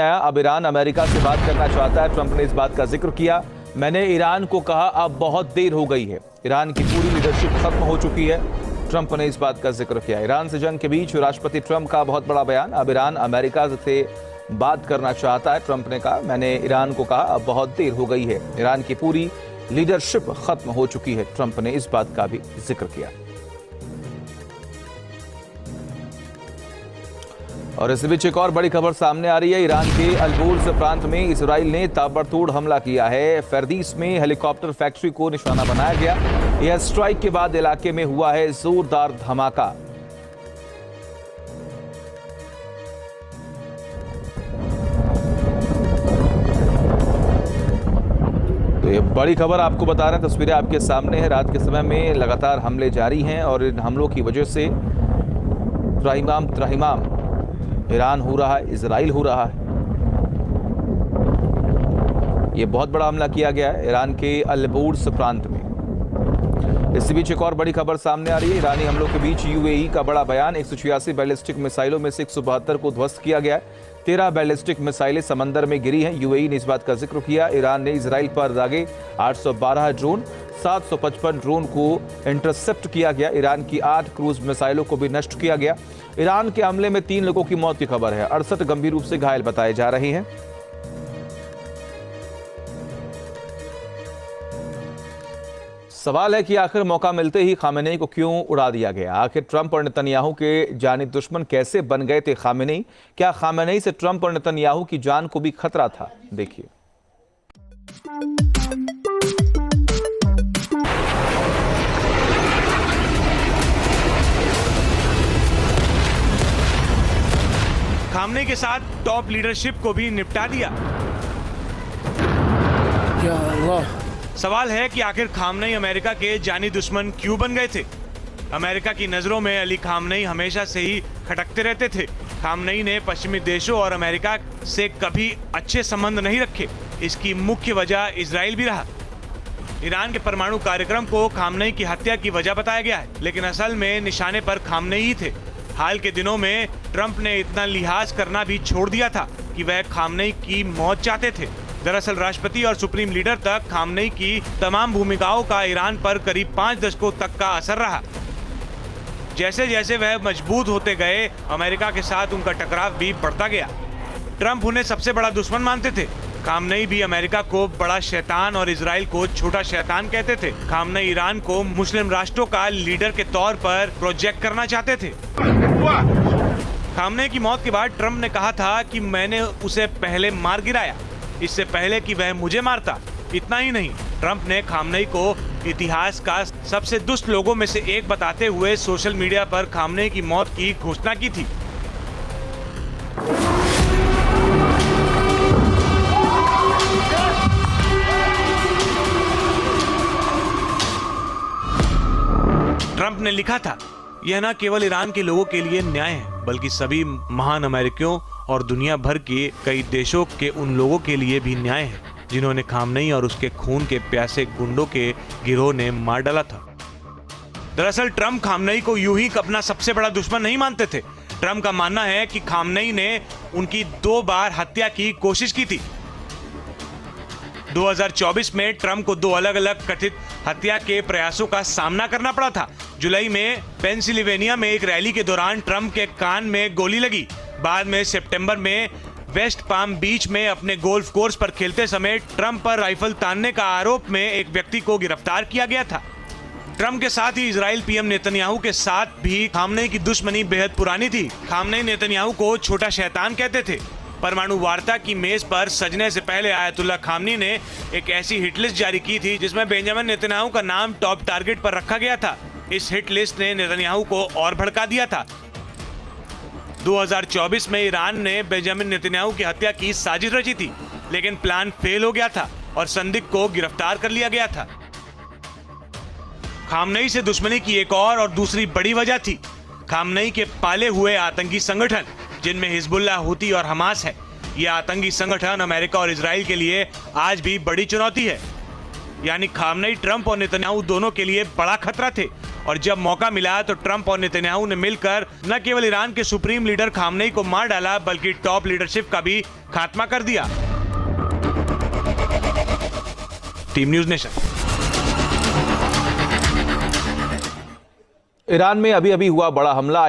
अब Iran America से बात करना चाहता है। ट्रंप ने इस बात का जिक्र किया। मैंने ईरान को कहा अब बहुत देर हो गई है, ईरान की पूरी लीडरशिप खत्म हो चुकी है। ट्रंप ने इस बात का जिक्र किया। ईरान से जंग के बीच राष्ट्रपति ट्रंप का बहुत बड़ा बयान। अब ईरान अमेरिका से बात करना चाहता है। ट्रंप ने कहा मैंने ईरान को कहा अब बहुत देर हो गई है, ईरान की पूरी लीडरशिप खत्म हो चुकी है। ट्रंप ने इस बात का भी जिक्र किया। और इस बीच एक और बड़ी खबर सामने आ रही है। ईरान के अलबोर्ज प्रांत में इजराइल ने ताबड़तोड़ हमला किया है। फर्दीस में हेलीकॉप्टर फैक्ट्री को निशाना बनाया गया। एयर स्ट्राइक के बाद इलाके में हुआ है जोरदार धमाका। तो ये बड़ी खबर आपको बता रहे हैं, तस्वीरें आपके सामने है। रात के समय में लगातार हमले जारी हैं और इन हमलों की वजह से त्राहिमाम ईरान हो रहा है, इजराइल हो रहा है। यह बहुत बड़ा हमला किया गया है ईरान के अलबोर्ज प्रांत में। इसी बीच एक और बड़ी खबर सामने आ रही है। ईरानी हमलों के बीच यूएई का बड़ा बयान। 186 बैलिस्टिक मिसाइलों में से 172 को ध्वस्त किया गया है। 13 बैलिस्टिक मिसाइलें समंदर में गिरी हैं। यूएई ने इस बात का जिक्र किया। ईरान ने इजराइल पर दागे 812 ड्रोन, 755 ड्रोन को इंटरसेप्ट किया गया। ईरान की 8 क्रूज मिसाइलों को भी नष्ट किया गया। ईरान के हमले में 3 लोगों की मौत की खबर है। 68 गंभीर रूप से घायल बताए जा रहे हैं। सवाल है कि आखिर मौका मिलते ही खामेनेई को क्यों उड़ा दिया गया? आखिर ट्रंप और नेतन्याहू के जानी दुश्मन कैसे बन गए थे खामेनेई? क्या खामेनेई से ट्रंप और नेतन्याहू की जान को भी खतरा था? देखिए। खामनेई के साथ टॉप लीडरशिप को भी निपटा दिया। या अल्लाह। सवाल है कि आखिर खामनेई अमेरिका के जानी दुश्मन क्यों बन गए थे? अमेरिका की नजरों में अली खामनेई हमेशा से ही खटकते रहते थे। खामनेई ने पश्चिमी देशों और अमेरिका से कभी अच्छे संबंध नहीं रखे। इसकी मुख्य वजह इजराइल भी रहा। ईरान के परमाणु कार्यक्रम को खामनेई की हत्या की वजह बताया गया है, लेकिन असल में निशाने पर खामनेई ही थे। हाल के दिनों में ट्रंप ने इतना लिहाज करना भी छोड़ दिया था कि वह खामनेई की मौत चाहते थे। दरअसल राष्ट्रपति और सुप्रीम लीडर तक खामनेई की तमाम भूमिकाओं का ईरान पर करीब 5 दशकों तक का असर रहा। जैसे जैसे वह मजबूत होते गए, अमेरिका के साथ उनका टकराव भी बढ़ता गया। ट्रंप उन्हें सबसे बड़ा दुश्मन मानते थे। खामनेई भी अमेरिका को बड़ा शैतान और इजराइल को छोटा शैतान कहते थे। खामनेई ईरान को मुस्लिम राष्ट्रों का लीडर के तौर पर प्रोजेक्ट करना चाहते थे। खामनेई की मौत के बाद ट्रंप ने कहा था कि मैंने उसे पहले मार गिराया, इससे पहले कि वह मुझे मारता। इतना ही नहीं, ट्रंप ने खामनेई को इतिहास का सबसे दुष्ट लोगों में से एक बताते हुए सोशल मीडिया पर खामनेई की मौत की घोषणा की थी। ट्रंप ने लिखा था, यह न केवल ईरान के लोगों के लिए न्याय है, बल्कि सभी महान अमेरिकियों और दुनिया भर के कई देशों के उन लोगों के लिए भी न्याय है जिन्होंने खामनेई और उसके खून के प्यासे गुंडों के गिरोह ने मार डाला था। दरअसल ट्रंप खामनेई को यूं ही अपना सबसे बड़ा दुश्मन नहीं मानते थे। ट्रंप का मानना है कि खामनेई ने उनकी 2 बार हत्या की कोशिश की थी। 2024 में ट्रंप को 2 अलग अलग कथित हत्या के प्रयासों का सामना करना पड़ा था। जुलाई में पेंसिल्वेनिया में एक रैली के दौरान ट्रंप के कान में गोली लगी। बाद में सितंबर में वेस्ट पाम बीच में अपने गोल्फ कोर्स पर खेलते समय ट्रंप पर राइफल तानने का आरोप में एक व्यक्ति को गिरफ्तार किया गया था। ट्रंप के साथ ही इजराइल पीएम नेतन्याहू के साथ भी खामनेई की दुश्मनी बेहद पुरानी थी। खामनेई नेतन्याहू को छोटा शैतान कहते थे। परमाणु वार्ता की मेज पर सजने से पहले आयतुल्लाह खामनेई ने एक ऐसी हिट लिस्ट जारी की थी जिसमें बेंजामिन नेतन्याहू का नाम टॉप टारगेट पर रखा गया था। इस हिट लिस्ट ने नेतन्याहू को और भड़का दिया था। 2024 में ईरान ने बेंजामिन नेतन्याहू की हत्या की साजिश रची थी, लेकिन प्लान फेल हो गया था और संदिग्ध को गिरफ्तार कर लिया गया था। खामनेई से दुश्मनी की एक और दूसरी बड़ी वजह थी खामनेई के पाले हुए आतंकी संगठन, जिनमें हिजबुल्लाह, हुती और हमास है। ये आतंकी संगठन अमेरिका और इजराइल के लिए आज भी बड़ी चुनौती है। यानी खामनेई ट्रंप और नेतन्याहू दोनों के लिए बड़ा खतरा थे और जब मौका मिला तो ट्रंप और नेतन्याहू ने मिलकर न केवल ईरान के सुप्रीम लीडर खामनेई को मार डाला बल्कि टॉप लीडरशिप का भी खात्मा कर दिया। Team news nation. ईरान में अभी अभी हुआ बड़ा हमला।